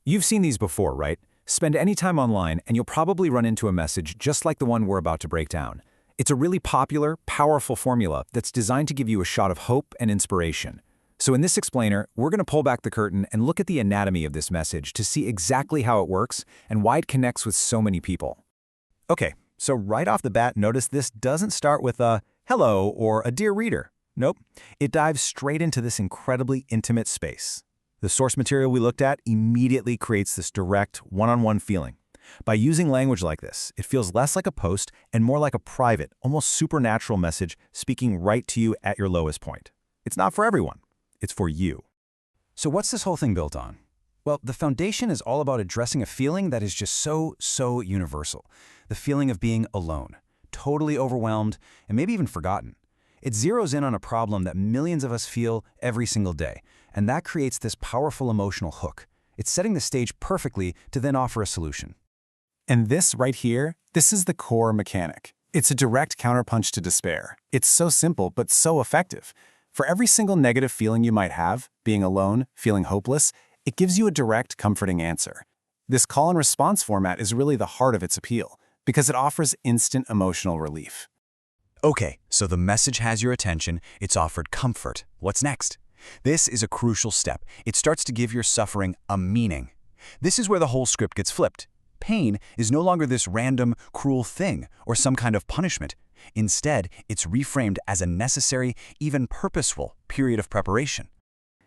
You've seen these before, right? Spend any time online and you'll probably run into a message just like the one we're about to break down. It's a really popular, powerful formula that's designed to give you a shot of hope and inspiration. So in this explainer, we're going to pull back the curtain and look at the anatomy of this message to see exactly how it works and why it connects with so many people. Okay, so right off the bat, notice this doesn't start with a hello or a dear reader. Nope, it dives straight into this incredibly intimate space. The source material we looked at immediately creates this direct, one-on-one feeling. By using language like this, it feels less like a post and more like a private, almost supernatural message speaking right to you at your lowest point. It's not for everyone. It's for you. So what's this whole thing built on? Well, the foundation is all about addressing a feeling that is just so universal. The feeling of being alone, totally overwhelmed, and maybe even forgotten. It zeroes in on a problem that millions of us feel every single day, and that creates this powerful emotional hook. It's setting the stage perfectly to then offer a solution. And this right here, this is the core mechanic. It's a direct counterpunch to despair. It's so simple, but so effective. For every single negative feeling you might have, being alone, feeling hopeless, it gives you a direct, comforting answer. This call and response format is really the heart of its appeal, because it offers instant emotional relief. Okay, so the message has your attention, it's offered comfort. What's next? This is a crucial step. It starts to give your suffering a meaning. This is where the whole script gets flipped. Pain is no longer this random, cruel thing or some kind of punishment. Instead, it's reframed as a necessary, even purposeful period of preparation.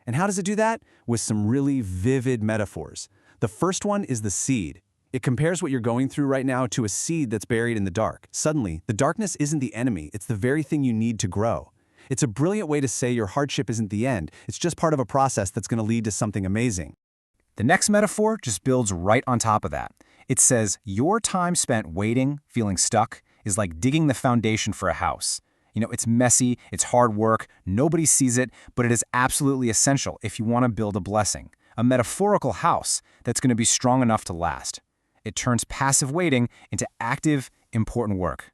And how does it do that? With some really vivid metaphors. The first one is the seed. It compares what you're going through right now to a seed that's buried in the dark. Suddenly, the darkness isn't the enemy, it's the very thing you need to grow. It's a brilliant way to say your hardship isn't the end, it's just part of a process that's going to lead to something amazing. The next metaphor just builds right on top of that. It says, your time spent waiting, feeling stuck, is like digging the foundation for a house. It's messy, it's hard work, nobody sees it, but it is absolutely essential if you want to build a blessing, a metaphorical house that's going to be strong enough to last. It turns passive waiting into active, important work.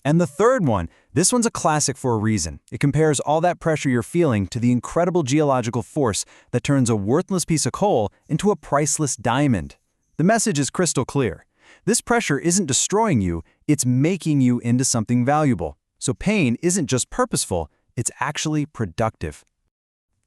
And the third one, this one's a classic for a reason. It compares all that pressure you're feeling to the incredible geological force that turns a worthless piece of coal into a priceless diamond. The message is crystal clear. This pressure isn't destroying you, it's making you into something valuable. So pain isn't just purposeful, it's actually productive.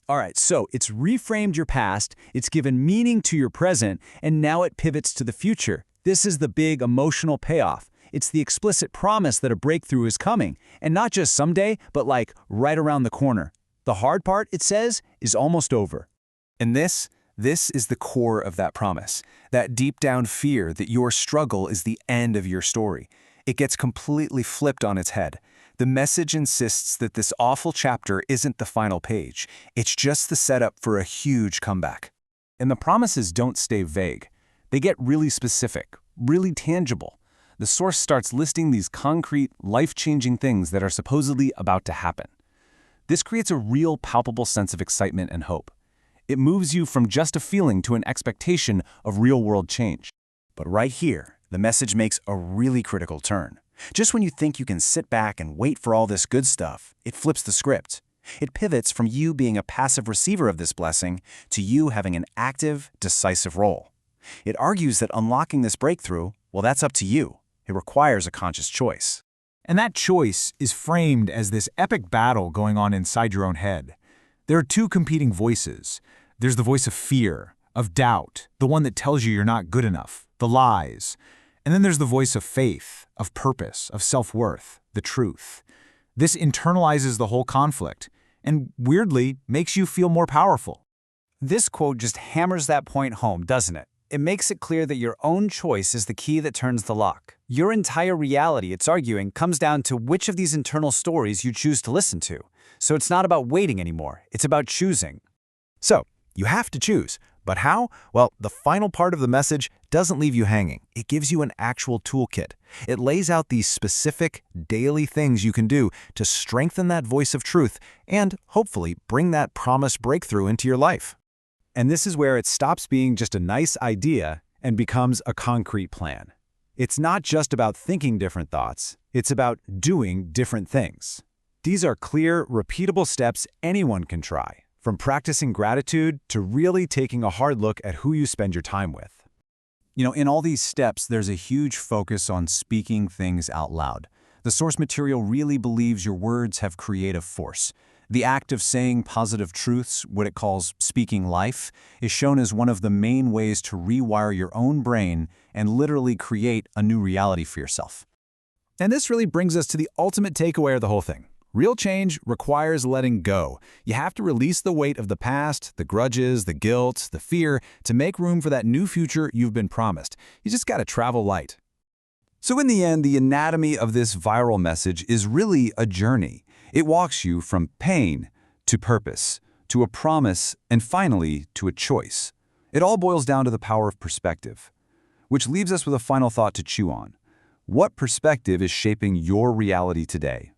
All right, so it's reframed your past, it's given meaning to your present, and now it pivots to the future. This is the big emotional payoff. It's the explicit promise that a breakthrough is coming, and not just someday, but like right around the corner. The hard part, it says, is almost over. And this is the core of that promise, that deep down fear that your struggle is the end of your story. It gets completely flipped on its head. The message insists that this awful chapter isn't the final page. It's just the setup for a huge comeback. And the promises don't stay vague. They get really specific, really tangible. The source starts listing these concrete, life-changing things that are supposedly about to happen. This creates a real, palpable sense of excitement and hope. It moves you from just a feeling to an expectation of real-world change. But right here, the message makes a really critical turn. Just when you think you can sit back and wait for all this good stuff, it flips the script. It pivots from you being a passive receiver of this blessing to you having an active, decisive role. It argues that unlocking this breakthrough, well, that's up to you. It requires a conscious choice. And that choice is framed as this epic battle going on inside your own head. There are two competing voices. There's the voice of fear, of doubt, the one that tells you you're not good enough, the lies. And then there's the voice of faith, of purpose, of self-worth, the truth. This internalizes the whole conflict and, weirdly, makes you feel more powerful. This quote just hammers that point home, doesn't it? It makes it clear that your own choice is the key that turns the lock. Your entire reality, it's arguing, comes down to which of these internal stories you choose to listen to. So it's not about waiting anymore, it's about choosing. So, you have to choose. But how? Well, the final part of the message doesn't leave you hanging. It gives you an actual toolkit. It lays out these specific, daily things you can do to strengthen that voice of truth and, hopefully, bring that promised breakthrough into your life. And this is where it stops being just a nice idea and becomes a concrete plan. It's not just about thinking different thoughts, it's about doing different things. These are clear, repeatable steps anyone can try, from practicing gratitude to really taking a hard look at who you spend your time with. In all these steps, there's a huge focus on speaking things out loud. The source material really believes your words have creative force. The act of saying positive truths, what it calls speaking life, is shown as one of the main ways to rewire your own brain and literally create a new reality for yourself. And this really brings us to the ultimate takeaway of the whole thing. Real change requires letting go. You have to release the weight of the past, the grudges, the guilt, the fear, to make room for that new future you've been promised. You just gotta travel light. So in the end, the anatomy of this viral message is really a journey. It walks you from pain to purpose, to a promise, and finally to a choice. It all boils down to the power of perspective, which leaves us with a final thought to chew on. What perspective is shaping your reality today?